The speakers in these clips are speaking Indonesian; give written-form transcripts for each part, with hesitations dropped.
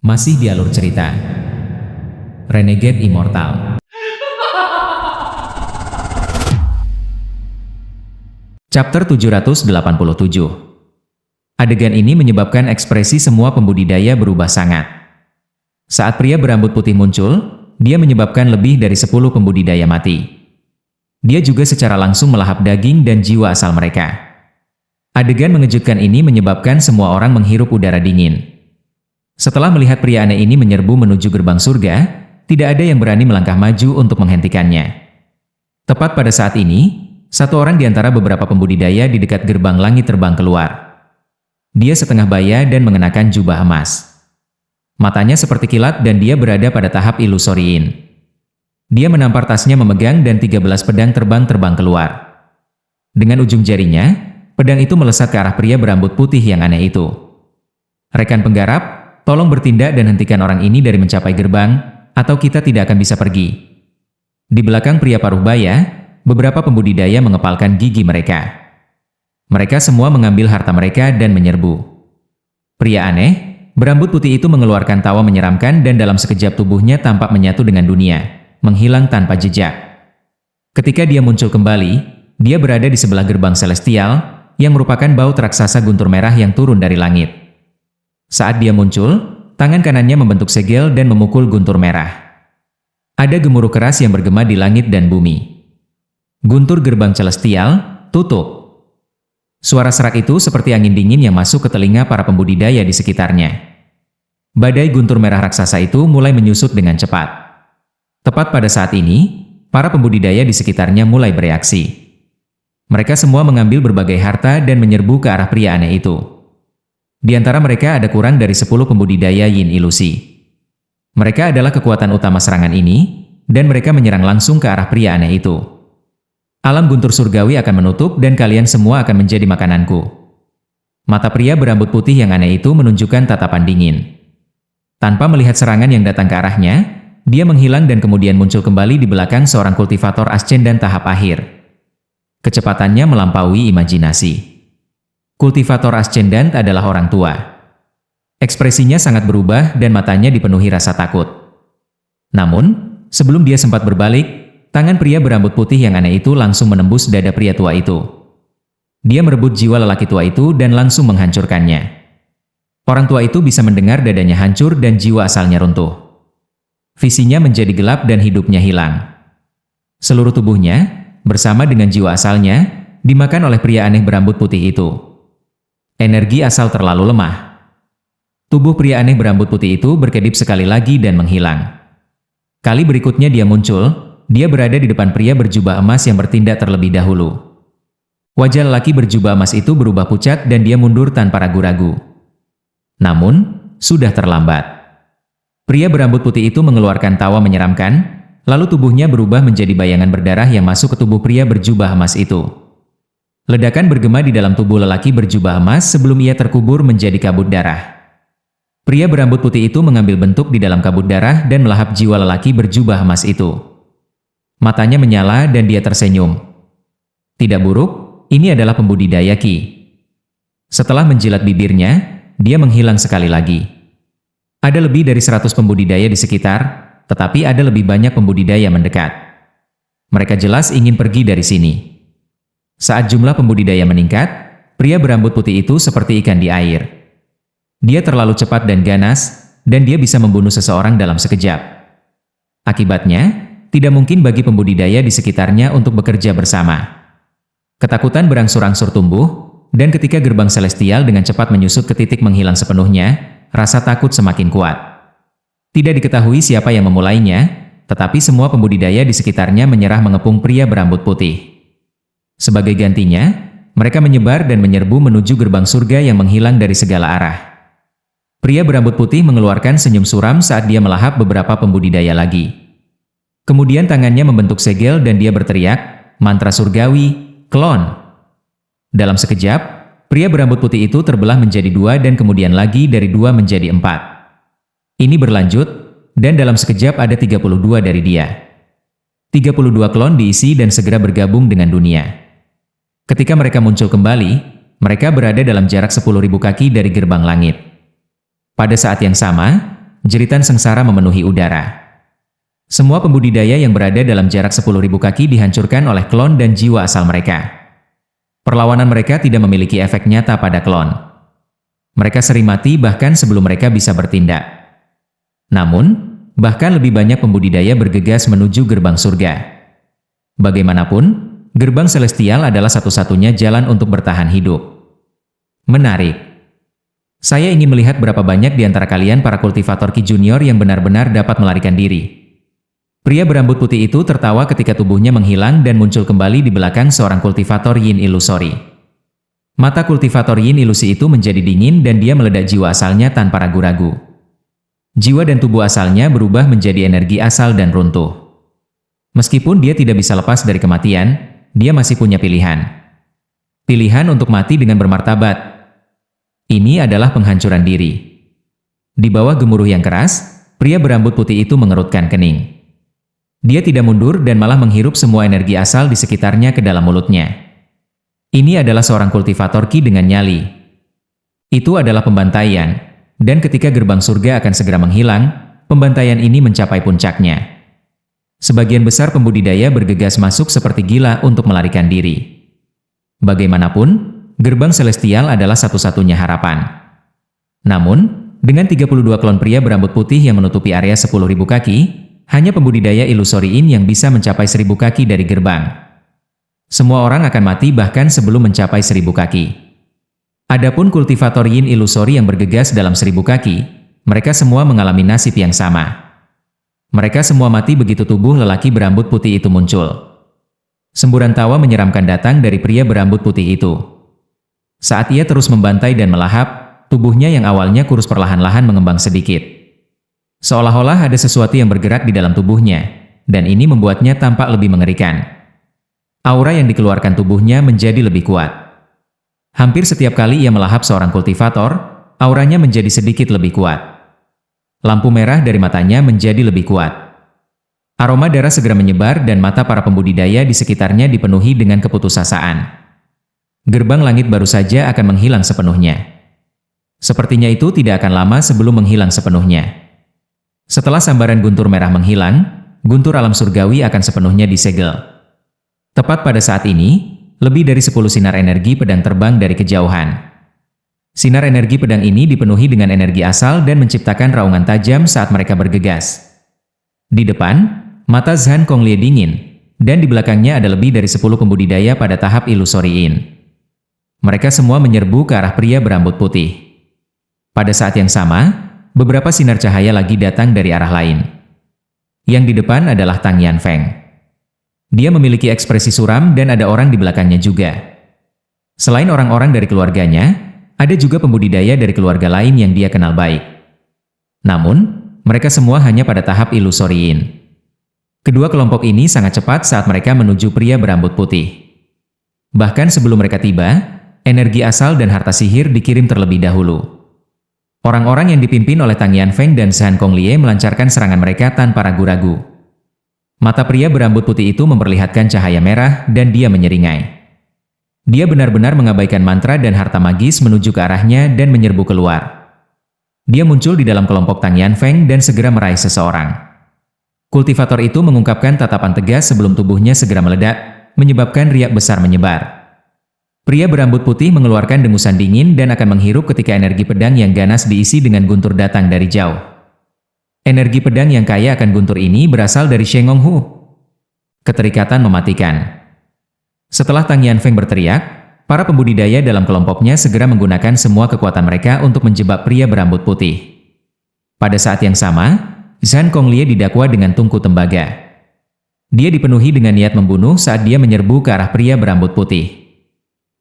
Masih di alur cerita Renegade Immortal. Chapter 787. Adegan ini menyebabkan ekspresi semua pembudidaya berubah sangat. Saat pria berambut putih muncul, dia menyebabkan lebih dari 10 pembudidaya mati. Dia juga secara langsung melahap daging dan jiwa asal mereka. Adegan mengejutkan ini menyebabkan semua orang menghirup udara dingin. Setelah melihat pria aneh ini menyerbu menuju gerbang surga, tidak ada yang berani melangkah maju untuk menghentikannya. Tepat pada saat ini, satu orang di antara beberapa pembudidaya di dekat gerbang langit terbang keluar. Dia setengah baya dan mengenakan jubah emas. Matanya seperti kilat dan dia berada pada tahap ilusoriin. Dia menampar tasnya memegang dan 13 pedang terbang keluar. Dengan ujung jarinya, pedang itu melesat ke arah pria berambut putih yang aneh itu. Rekan penggarap, tolong bertindak dan hentikan orang ini dari mencapai gerbang, atau kita tidak akan bisa pergi. Di belakang pria paruh baya, beberapa pembudidaya mengepalkan gigi mereka. Mereka semua mengambil harta mereka dan menyerbu. Pria aneh, berambut putih itu mengeluarkan tawa menyeramkan dan dalam sekejap tubuhnya tampak menyatu dengan dunia, menghilang tanpa jejak. Ketika dia muncul kembali, dia berada di sebelah gerbang celestial, yang merupakan baut raksasa guntur merah yang turun dari langit. Saat dia muncul, tangan kanannya membentuk segel dan memukul guntur merah. Ada gemuruh keras yang bergema di langit dan bumi. Guntur gerbang celestial, tutup. Suara serak itu seperti angin dingin yang masuk ke telinga para pembudidaya di sekitarnya. Badai guntur merah raksasa itu mulai menyusut dengan cepat. Tepat pada saat ini, para pembudidaya di sekitarnya mulai bereaksi. Mereka semua mengambil berbagai harta dan menyerbu ke arah pria aneh itu. Di antara mereka ada kurang dari 10 pembudidaya yin ilusi. Mereka adalah kekuatan utama serangan ini, dan mereka menyerang langsung ke arah pria aneh itu. Alam guntur surgawi akan menutup dan kalian semua akan menjadi makananku. Mata pria berambut putih yang aneh itu menunjukkan tatapan dingin. Tanpa melihat serangan yang datang ke arahnya, dia menghilang dan kemudian muncul kembali di belakang seorang kultivator ascendan tahap akhir. Kecepatannya melampaui imajinasi. Kultivator ascendant adalah orang tua. Ekspresinya sangat berubah dan matanya dipenuhi rasa takut. Namun, sebelum dia sempat berbalik, tangan pria berambut putih yang aneh itu langsung menembus dada pria tua itu. Dia merebut jiwa lelaki tua itu dan langsung menghancurkannya. Orang tua itu bisa mendengar dadanya hancur dan jiwa asalnya runtuh. Visinya menjadi gelap dan hidupnya hilang. Seluruh tubuhnya, bersama dengan jiwa asalnya, dimakan oleh pria aneh berambut putih itu. Energi asal terlalu lemah. Tubuh pria aneh berambut putih itu berkedip sekali lagi dan menghilang. Kali berikutnya dia muncul, dia berada di depan pria berjubah emas yang bertindak terlebih dahulu. Wajah lelaki berjubah emas itu berubah pucat dan dia mundur tanpa ragu-ragu. Namun, sudah terlambat. Pria berambut putih itu mengeluarkan tawa menyeramkan, lalu tubuhnya berubah menjadi bayangan berdarah yang masuk ke tubuh pria berjubah emas itu. Ledakan bergema di dalam tubuh lelaki berjubah emas sebelum ia terkubur menjadi kabut darah. Pria berambut putih itu mengambil bentuk di dalam kabut darah dan melahap jiwa lelaki berjubah emas itu. Matanya menyala dan dia tersenyum. Tidak buruk, ini adalah pembudidaya Ki. Setelah menjilat bibirnya, dia menghilang sekali lagi. Ada lebih dari 100 pembudidaya di sekitar, tetapi ada lebih banyak pembudidaya mendekat. Mereka jelas ingin pergi dari sini. Saat jumlah pembudidaya meningkat, pria berambut putih itu seperti ikan di air. Dia terlalu cepat dan ganas, dan dia bisa membunuh seseorang dalam sekejap. Akibatnya, tidak mungkin bagi pembudidaya di sekitarnya untuk bekerja bersama. Ketakutan berangsur-angsur tumbuh, dan ketika gerbang celestial dengan cepat menyusut ke titik menghilang sepenuhnya, rasa takut semakin kuat. Tidak diketahui siapa yang memulainya, tetapi semua pembudidaya di sekitarnya menyerah mengepung pria berambut putih. Sebagai gantinya, mereka menyebar dan menyerbu menuju gerbang surga yang menghilang dari segala arah. Pria berambut putih mengeluarkan senyum suram saat dia melahap beberapa pembudidaya lagi. Kemudian tangannya membentuk segel dan dia berteriak, mantra surgawi, klon. Dalam sekejap, pria berambut putih itu terbelah menjadi 2 dan kemudian lagi dari 2 menjadi 4. Ini berlanjut, dan dalam sekejap ada 32 dari dia. 32 klon diisi dan segera bergabung dengan dunia. Ketika mereka muncul kembali, mereka berada dalam jarak 10.000 kaki dari gerbang langit. Pada saat yang sama, jeritan sengsara memenuhi udara. Semua pembudidaya yang berada dalam jarak 10.000 kaki dihancurkan oleh klon dan jiwa asal mereka. Perlawanan mereka tidak memiliki efek nyata pada klon. Mereka sering mati bahkan sebelum mereka bisa bertindak. Namun, bahkan lebih banyak pembudidaya bergegas menuju gerbang surga. Bagaimanapun, gerbang celestial adalah satu-satunya jalan untuk bertahan hidup. Menarik. Saya ingin melihat berapa banyak di antara kalian para kultivator Ki Junior yang benar-benar dapat melarikan diri. Pria berambut putih itu tertawa ketika tubuhnya menghilang dan muncul kembali di belakang seorang kultivator Yin Ilusori. Mata kultivator Yin Ilusi itu menjadi dingin dan dia meledak jiwa asalnya tanpa ragu-ragu. Jiwa dan tubuh asalnya berubah menjadi energi asal dan runtuh. Meskipun dia tidak bisa lepas dari kematian, dia masih punya pilihan. Pilihan untuk mati dengan bermartabat. Ini adalah penghancuran diri. Di bawah gemuruh yang keras, pria berambut putih itu mengerutkan kening. Dia tidak mundur dan malah menghirup semua energi asal di sekitarnya ke dalam mulutnya. Ini adalah seorang kultivator Ki dengan nyali. Itu adalah pembantaian, dan ketika gerbang surga akan segera menghilang, pembantaian ini mencapai puncaknya. Sebagian besar pembudidaya bergegas masuk seperti gila untuk melarikan diri. Bagaimanapun, gerbang celestial adalah satu-satunya harapan. Namun, dengan 32 klon pria berambut putih yang menutupi area 10.000 kaki, hanya pembudidaya Ilusoriin yang bisa mencapai 1.000 kaki dari gerbang. Semua orang akan mati bahkan sebelum mencapai 1.000 kaki. Adapun kultivator Yin Ilusori yang bergegas dalam 1.000 kaki, mereka semua mengalami nasib yang sama. Mereka semua mati begitu tubuh lelaki berambut putih itu muncul. Semburan tawa menyeramkan datang dari pria berambut putih itu. Saat ia terus membantai dan melahap, tubuhnya yang awalnya kurus perlahan-lahan mengembang sedikit. Seolah-olah ada sesuatu yang bergerak di dalam tubuhnya, dan ini membuatnya tampak lebih mengerikan. Aura yang dikeluarkan tubuhnya menjadi lebih kuat. Hampir setiap kali ia melahap seorang kultivator, auranya menjadi sedikit lebih kuat. Lampu merah dari matanya menjadi lebih kuat. Aroma darah segera menyebar dan mata para pembudidaya di sekitarnya dipenuhi dengan keputusasaan. Gerbang langit baru saja akan menghilang sepenuhnya. Sepertinya itu tidak akan lama sebelum menghilang sepenuhnya. Setelah sambaran guntur merah menghilang, guntur alam surgawi akan sepenuhnya disegel. Tepat pada saat ini, lebih dari 10 sinar energi pedang terbang dari kejauhan. Sinar energi pedang ini dipenuhi dengan energi asal dan menciptakan raungan tajam saat mereka bergegas. Di depan, mata Zhan Konglie dingin, dan di belakangnya ada lebih dari 10 pembudidaya pada tahap Ilusoriin. Mereka semua menyerbu ke arah pria berambut putih. Pada saat yang sama, beberapa sinar cahaya lagi datang dari arah lain. Yang di depan adalah Tang Yanfeng. Dia memiliki ekspresi suram dan ada orang di belakangnya juga. Selain orang-orang dari keluarganya, ada juga pembudidaya dari keluarga lain yang dia kenal baik. Namun, mereka semua hanya pada tahap Ilusoriin. Kedua kelompok ini sangat cepat saat mereka menuju pria berambut putih. Bahkan sebelum mereka tiba, energi asal dan harta sihir dikirim terlebih dahulu. Orang-orang yang dipimpin oleh Tang Yanfeng dan Zhan Konglie melancarkan serangan mereka tanpa ragu-ragu. Mata pria berambut putih itu memperlihatkan cahaya merah dan dia menyeringai. Dia benar-benar mengabaikan mantra dan harta magis menuju ke arahnya dan menyerbu keluar. Dia muncul di dalam kelompok Tang Yanfeng dan segera meraih seseorang. Kultivator itu mengungkapkan tatapan tegas sebelum tubuhnya segera meledak, menyebabkan riak besar menyebar. Pria berambut putih mengeluarkan dengusan dingin dan akan menghirup ketika energi pedang yang ganas diisi dengan guntur datang dari jauh. Energi pedang yang kaya akan guntur ini berasal dari Shengong Hu. Keterikatan mematikan. Setelah Tang Yanfeng berteriak, para pembudidaya dalam kelompoknya segera menggunakan semua kekuatan mereka untuk menjebak pria berambut putih. Pada saat yang sama, Zhan Konglie didakwa dengan tungku tembaga. Dia dipenuhi dengan niat membunuh saat dia menyerbu ke arah pria berambut putih.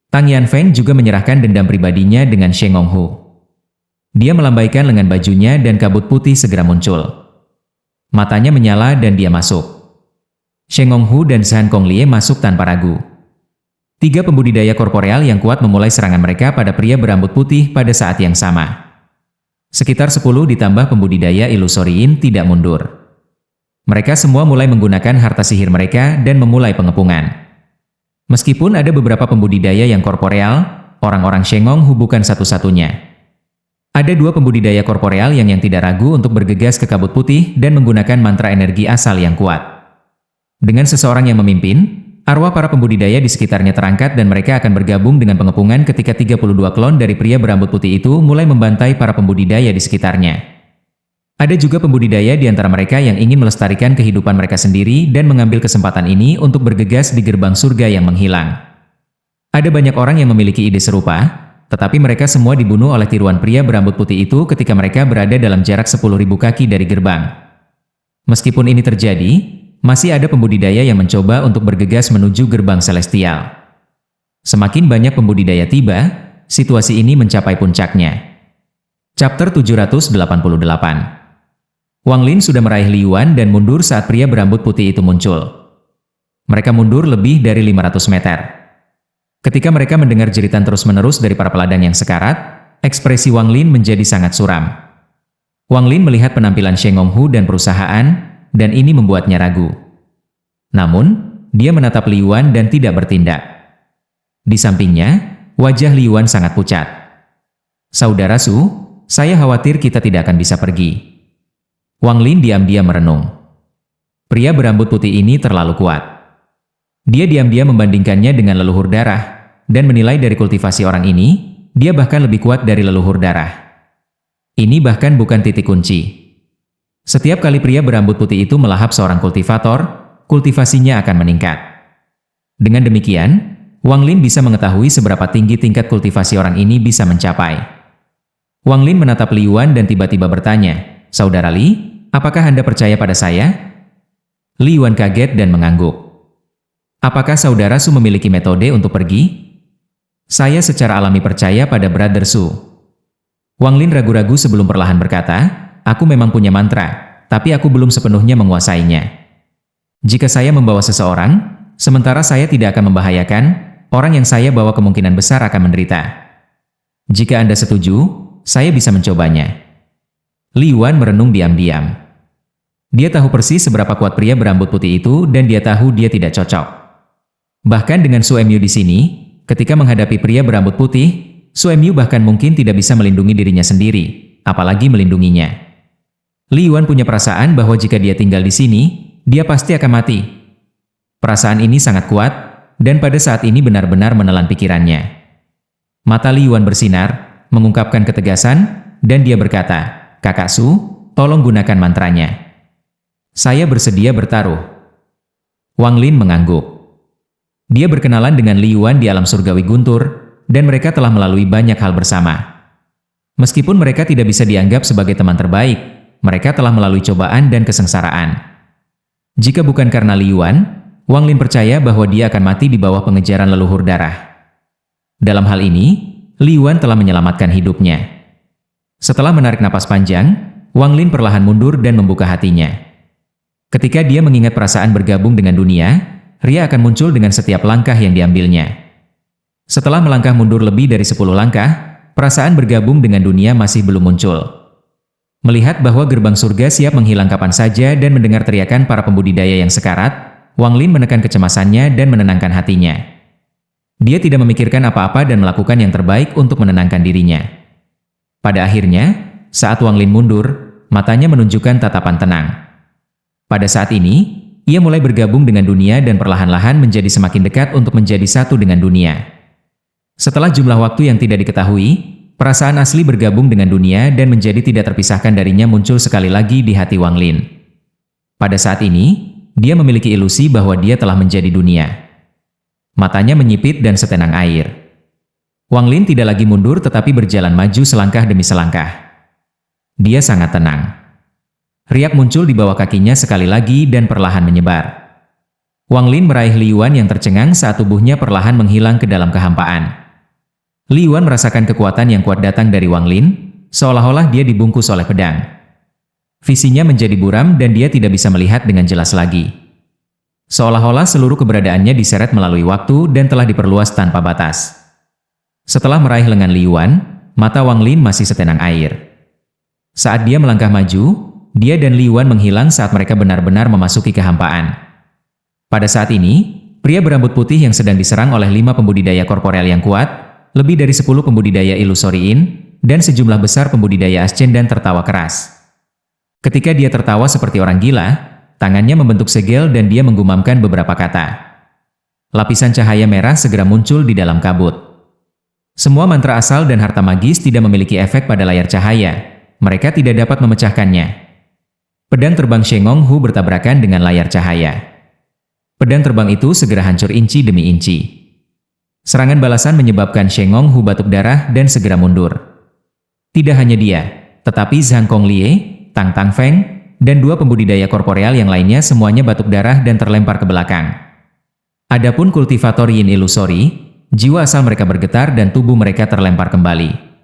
Tang Yanfeng juga menyerahkan dendam pribadinya dengan Shengong Hu. Dia melambaikan lengan bajunya dan kabut putih segera muncul. Matanya menyala dan dia masuk. Shengong Hu dan Zhan Konglie masuk tanpa ragu. 3 pembudidaya korporeal yang kuat memulai serangan mereka pada pria berambut putih pada saat yang sama. Sekitar 10 ditambah pembudidaya ilusoriin tidak mundur. Mereka semua mulai menggunakan harta sihir mereka dan memulai pengepungan. Meskipun ada beberapa pembudidaya yang korporeal, orang-orang Shengong Hu bukan satu-satunya. Ada 2 pembudidaya korporeal yang tidak ragu untuk bergegas ke kabut putih dan menggunakan mantra energi asal yang kuat. Dengan seseorang yang memimpin, arwah para pembudidaya di sekitarnya terangkat dan mereka akan bergabung dengan pengepungan ketika 32 klon dari pria berambut putih itu mulai membantai para pembudidaya di sekitarnya. Ada juga pembudidaya di antara mereka yang ingin melestarikan kehidupan mereka sendiri dan mengambil kesempatan ini untuk bergegas di gerbang surga yang menghilang. Ada banyak orang yang memiliki ide serupa, tetapi mereka semua dibunuh oleh tiruan pria berambut putih itu ketika mereka berada dalam jarak 10.000 kaki dari gerbang. Meskipun ini terjadi, masih ada pembudidaya yang mencoba untuk bergegas menuju gerbang celestial. Semakin banyak pembudidaya tiba, situasi ini mencapai puncaknya. Chapter 788. Wang Lin sudah meraih Li Yuan dan mundur saat pria berambut putih itu muncul. Mereka mundur lebih dari 500 meter. Ketika mereka mendengar jeritan terus-menerus dari para peladang yang sekarat, ekspresi Wang Lin menjadi sangat suram. Wang Lin melihat penampilan Shengong Hu dan perusahaan, dan ini membuatnya ragu. Namun, dia menatap Li Yuan dan tidak bertindak. Di sampingnya, wajah Li Yuan sangat pucat. "Saudara Su, saya khawatir kita tidak akan bisa pergi." Wang Lin diam-diam merenung. Pria berambut putih ini terlalu kuat. Dia diam-diam membandingkannya dengan leluhur darah, dan menilai dari kultivasi orang ini, dia bahkan lebih kuat dari leluhur darah. Ini bahkan bukan titik kunci. Setiap kali pria berambut putih itu melahap seorang kultivator, kultivasinya akan meningkat. Dengan demikian, Wang Lin bisa mengetahui seberapa tinggi tingkat kultivasi orang ini bisa mencapai. Wang Lin menatap Li Yuan dan tiba-tiba bertanya, "Saudara Li, apakah Anda percaya pada saya?" Li Yuan kaget dan mengangguk. "Apakah saudara Su memiliki metode untuk pergi?" "Saya secara alami percaya pada Brother Su." Wang Lin ragu-ragu sebelum perlahan berkata, "Aku memang punya mantra, tapi aku belum sepenuhnya menguasainya. Jika saya membawa seseorang, sementara saya tidak akan membahayakan, orang yang saya bawa kemungkinan besar akan menderita. Jika Anda setuju, saya bisa mencobanya." Li Yuan merenung diam-diam. Dia tahu persis seberapa kuat pria berambut putih itu dan dia tahu dia tidak cocok. Bahkan dengan Su Emyu di sini, ketika menghadapi pria berambut putih, Su Emyu bahkan mungkin tidak bisa melindungi dirinya sendiri, apalagi melindunginya. Li Yuan punya perasaan bahwa jika dia tinggal di sini, dia pasti akan mati. Perasaan ini sangat kuat, dan pada saat ini benar-benar menelan pikirannya. Mata Li Yuan bersinar, mengungkapkan ketegasan, dan dia berkata, "Kakak Su, tolong gunakan mantranya. Saya bersedia bertaruh." Wang Lin mengangguk. Dia berkenalan dengan Li Yuan di alam surgawi guntur, dan mereka telah melalui banyak hal bersama. Meskipun mereka tidak bisa dianggap sebagai teman terbaik, mereka telah melalui cobaan dan kesengsaraan. Jika bukan karena Li Yuan, Wang Lin percaya bahwa dia akan mati di bawah pengejaran leluhur darah. Dalam hal ini, Li Yuan telah menyelamatkan hidupnya. Setelah menarik napas panjang, Wang Lin perlahan mundur dan membuka hatinya. Ketika dia mengingat perasaan bergabung dengan dunia, ria akan muncul dengan setiap langkah yang diambilnya. Setelah melangkah mundur lebih dari 10 langkah, perasaan bergabung dengan dunia masih belum muncul. Melihat bahwa gerbang surga siap menghilang kapan saja dan mendengar teriakan para pembudidaya yang sekarat, Wang Lin menekan kecemasannya dan menenangkan hatinya. Dia tidak memikirkan apa-apa dan melakukan yang terbaik untuk menenangkan dirinya. Pada akhirnya, saat Wang Lin mundur, matanya menunjukkan tatapan tenang. Pada saat ini, ia mulai bergabung dengan dunia dan perlahan-lahan menjadi semakin dekat untuk menjadi satu dengan dunia. Setelah jumlah waktu yang tidak diketahui, perasaan asli bergabung dengan dunia dan menjadi tidak terpisahkan darinya muncul sekali lagi di hati Wang Lin. Pada saat ini, dia memiliki ilusi bahwa dia telah menjadi dunia. Matanya menyipit dan setenang air. Wang Lin tidak lagi mundur tetapi berjalan maju selangkah demi selangkah. Dia sangat tenang. Riak muncul di bawah kakinya sekali lagi dan perlahan menyebar. Wang Lin meraih Li Yuan yang tercengang saat tubuhnya perlahan menghilang ke dalam kehampaan. Li Yuan merasakan kekuatan yang kuat datang dari Wang Lin, seolah-olah dia dibungkus oleh pedang. Visinya menjadi buram dan dia tidak bisa melihat dengan jelas lagi. Seolah-olah seluruh keberadaannya diseret melalui waktu dan telah diperluas tanpa batas. Setelah meraih lengan Li Yuan, mata Wang Lin masih setenang air. Saat dia melangkah maju, dia dan Li Yuan menghilang saat mereka benar-benar memasuki kehampaan. Pada saat ini, pria berambut putih yang sedang diserang oleh 5 pembudidaya korporel yang kuat, lebih dari 10 pembudidaya ilusoriin, dan sejumlah besar pembudidaya ascendan tertawa keras. Ketika dia tertawa seperti orang gila, tangannya membentuk segel dan dia menggumamkan beberapa kata. Lapisan cahaya merah segera muncul di dalam kabut. Semua mantra asal dan harta magis tidak memiliki efek pada layar cahaya. Mereka tidak dapat memecahkannya. Pedang terbang Shengong Hu bertabrakan dengan layar cahaya. Pedang terbang itu segera hancur inci demi inci. Serangan balasan menyebabkan Shengong Hu batuk darah dan segera mundur. Tidak hanya dia, tetapi Zhang Konglie, Tang Tangfeng, dan 2 pembudidaya korporeal yang lainnya semuanya batuk darah dan terlempar ke belakang. Adapun kultivator Yin Illusory, jiwa asal mereka bergetar dan tubuh mereka terlempar kembali.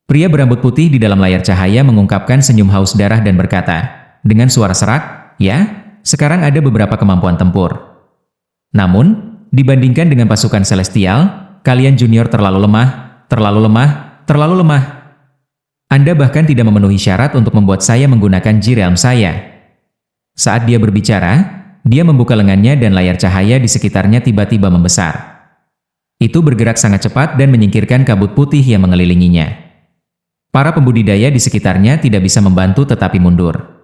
Pria berambut putih di dalam layar cahaya mengungkapkan senyum haus darah dan berkata, dengan suara serak, "Ya, sekarang ada beberapa kemampuan tempur. Namun, dibandingkan dengan pasukan Celestial, kalian junior terlalu lemah, terlalu lemah, terlalu lemah. Anda bahkan tidak memenuhi syarat untuk membuat saya menggunakan Ji-Realm saya." Saat dia berbicara, dia membuka lengannya dan layar cahaya di sekitarnya tiba-tiba membesar. Itu bergerak sangat cepat dan menyingkirkan kabut putih yang mengelilinginya. Para pembudidaya di sekitarnya tidak bisa membantu tetapi mundur.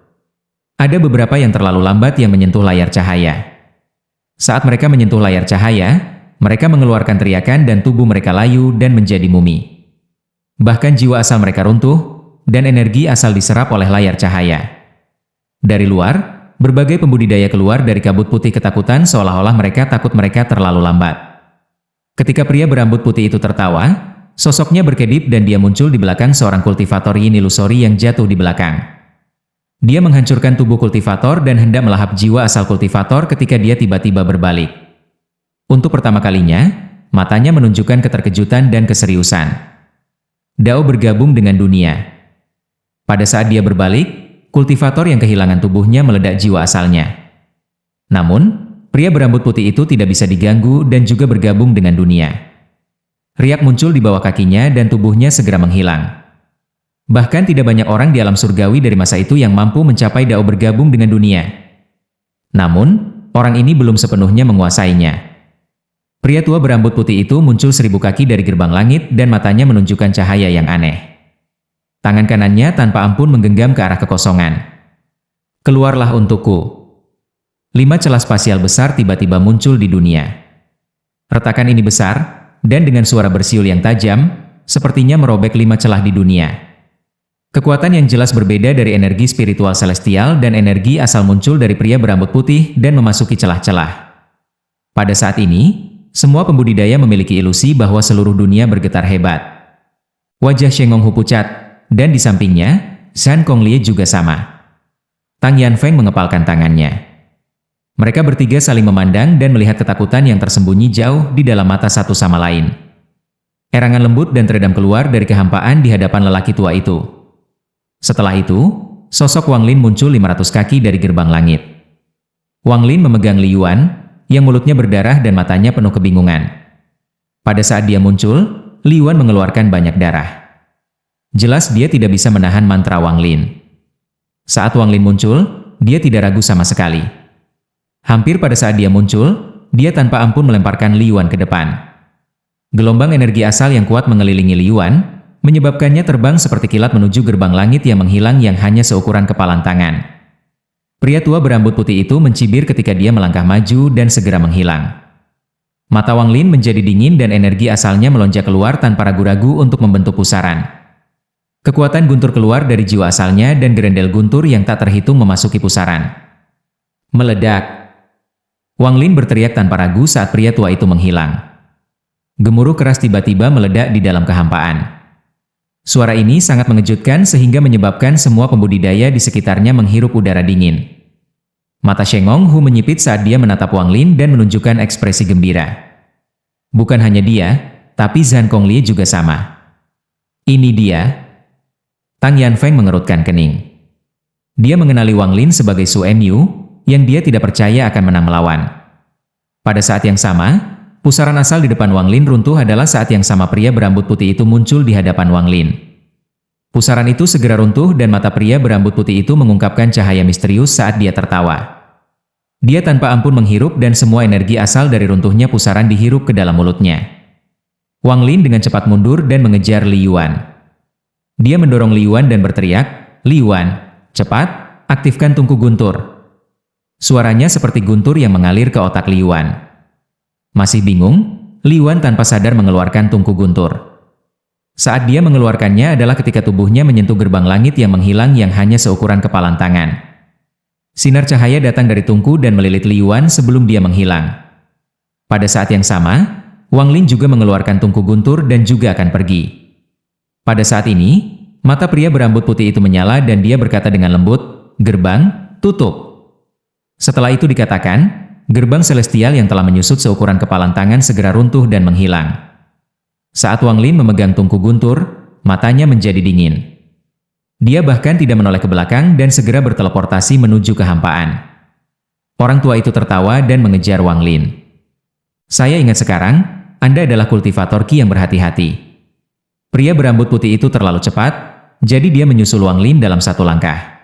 Ada beberapa yang terlalu lambat yang menyentuh layar cahaya. Saat mereka menyentuh layar cahaya, mereka mengeluarkan teriakan dan tubuh mereka layu dan menjadi mumi. Bahkan jiwa asal mereka runtuh, dan energi asal diserap oleh layar cahaya. Dari luar, berbagai pembudidaya keluar dari kabut putih ketakutan seolah-olah mereka takut mereka terlalu lambat. Ketika pria berambut putih itu tertawa, sosoknya berkedip dan dia muncul di belakang seorang kultivator Yin Illusory yang jatuh di belakang. Dia menghancurkan tubuh kultivator dan hendak melahap jiwa asal kultivator ketika dia tiba-tiba berbalik. Untuk pertama kalinya, matanya menunjukkan keterkejutan dan keseriusan. Dao bergabung dengan dunia. Pada saat dia berbalik, kultivator yang kehilangan tubuhnya meledak jiwa asalnya. Namun, pria berambut putih itu tidak bisa diganggu dan juga bergabung dengan dunia. Riak muncul di bawah kakinya dan tubuhnya segera menghilang. Bahkan tidak banyak orang di alam surgawi dari masa itu yang mampu mencapai Dao bergabung dengan dunia. Namun, orang ini belum sepenuhnya menguasainya. Pria tua berambut putih itu muncul 1000 kaki dari gerbang langit dan matanya menunjukkan cahaya yang aneh. Tangan kanannya tanpa ampun menggenggam ke arah kekosongan. "Keluarlah untukku." 5 celah spasial besar tiba-tiba muncul di dunia. Retakan ini besar, dan dengan suara bersiul yang tajam, sepertinya merobek 5 celah di dunia. Kekuatan yang jelas berbeda dari energi spiritual celestial dan energi asal muncul dari pria berambut putih dan memasuki celah-celah. Pada saat ini, semua pembudidaya memiliki ilusi bahwa seluruh dunia bergetar hebat. Wajah Shengong Hu pucat, dan di sampingnya, Zhang Konglie juga sama. Tang Yanfeng mengepalkan tangannya. Mereka bertiga saling memandang dan melihat ketakutan yang tersembunyi jauh di dalam mata satu sama lain. Erangan lembut dan teredam keluar dari kehampaan di hadapan lelaki tua itu. Setelah itu, sosok Wang Lin muncul 500 kaki dari gerbang langit. Wang Lin memegang Li Yuan, yang mulutnya berdarah dan matanya penuh kebingungan. Pada saat dia muncul, Li Yuan mengeluarkan banyak darah. Jelas dia tidak bisa menahan mantra Wang Lin. Saat Wang Lin muncul, dia tidak ragu sama sekali. Hampir pada saat dia muncul, dia tanpa ampun melemparkan Li Yuan ke depan. Gelombang energi asal yang kuat mengelilingi Li Yuan, menyebabkannya terbang seperti kilat menuju gerbang langit yang menghilang yang hanya seukuran kepalan tangan. Pria tua berambut putih itu mencibir ketika dia melangkah maju dan segera menghilang. Mata Wang Lin menjadi dingin dan energi asalnya melonjak keluar tanpa ragu-ragu untuk membentuk pusaran. Kekuatan guntur keluar dari jiwa asalnya dan gerendel guntur yang tak terhitung memasuki pusaran. Meledak. Wang Lin berteriak tanpa ragu saat pria tua itu menghilang. Gemuruh keras tiba-tiba meledak di dalam kehampaan. Suara ini sangat mengejutkan sehingga menyebabkan semua pembudidaya di sekitarnya menghirup udara dingin. Mata Shengong Hu menyipit saat dia menatap Wang Lin dan menunjukkan ekspresi gembira. Bukan hanya dia, tapi Zhang Konglie juga sama. Ini dia. Tang Yanfeng mengerutkan kening. Dia mengenali Wang Lin sebagai Su Enyu, yang dia tidak percaya akan menang melawan. Pada saat yang sama, pusaran asal di depan Wang Lin runtuh adalah saat yang sama pria berambut putih itu muncul di hadapan Wang Lin. Pusaran itu segera runtuh dan mata pria berambut putih itu mengungkapkan cahaya misterius saat dia tertawa. Dia tanpa ampun menghirup dan semua energi asal dari runtuhnya pusaran dihirup ke dalam mulutnya. Wang Lin dengan cepat mundur dan mengejar Li Yuan. Dia mendorong Li Yuan dan berteriak, "Li Yuan, cepat, aktifkan tungku guntur." Suaranya seperti guntur yang mengalir ke otak Li Yuan. Masih bingung, Li Yuan tanpa sadar mengeluarkan tungku guntur. Saat dia mengeluarkannya adalah ketika tubuhnya menyentuh gerbang langit yang menghilang yang hanya seukuran kepalan tangan. Sinar cahaya datang dari tungku dan melilit Li Yuan sebelum dia menghilang. Pada saat yang sama, Wang Lin juga mengeluarkan tungku guntur dan juga akan pergi. Pada saat ini, mata pria berambut putih itu menyala dan dia berkata dengan lembut, "Gerbang, tutup." Setelah itu dikatakan, gerbang celestial yang telah menyusut seukuran kepalan tangan segera runtuh dan menghilang. Saat Wang Lin memegang tungku guntur, matanya menjadi dingin. Dia bahkan tidak menoleh ke belakang dan segera berteleportasi menuju kehampaan. Orang tua itu tertawa dan mengejar Wang Lin. "Saya ingat sekarang, Anda adalah kultivator Qi yang berhati-hati." Pria berambut putih itu terlalu cepat, jadi dia menyusul Wang Lin dalam satu langkah.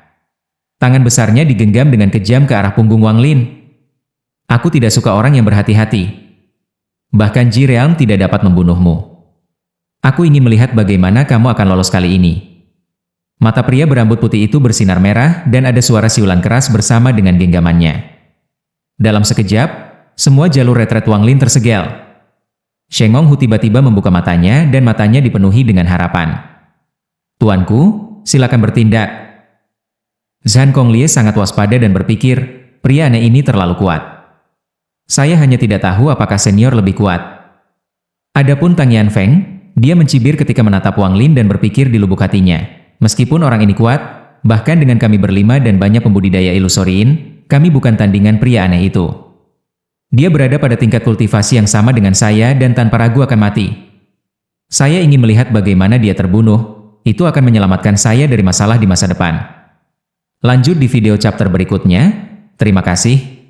Tangan besarnya digenggam dengan kejam ke arah punggung Wang Lin. "Aku tidak suka orang yang berhati-hati. Bahkan Ji Realm tidak dapat membunuhmu. Aku ingin melihat bagaimana kamu akan lolos kali ini." Mata pria berambut putih itu bersinar merah dan ada suara siulan keras bersama dengan genggamannya. Dalam sekejap, semua jalur retret Wang Lin tersegel. Sheng Honghu tiba-tiba membuka matanya dan matanya dipenuhi dengan harapan. "Tuanku, silakan bertindak." Zhan Konglie sangat waspada dan berpikir, pria aneh ini terlalu kuat. Saya hanya tidak tahu apakah senior lebih kuat. Adapun Tang Yanfeng, dia mencibir ketika menatap Wang Lin dan berpikir di lubuk hatinya, meskipun orang ini kuat, bahkan dengan kami berlima dan banyak pembudidaya ilusoriin, kami bukan tandingan pria aneh itu. Dia berada pada tingkat kultivasi yang sama dengan saya dan tanpa ragu akan mati. Saya ingin melihat bagaimana dia terbunuh, itu akan menyelamatkan saya dari masalah di masa depan. Lanjut di video chapter berikutnya. Terima kasih.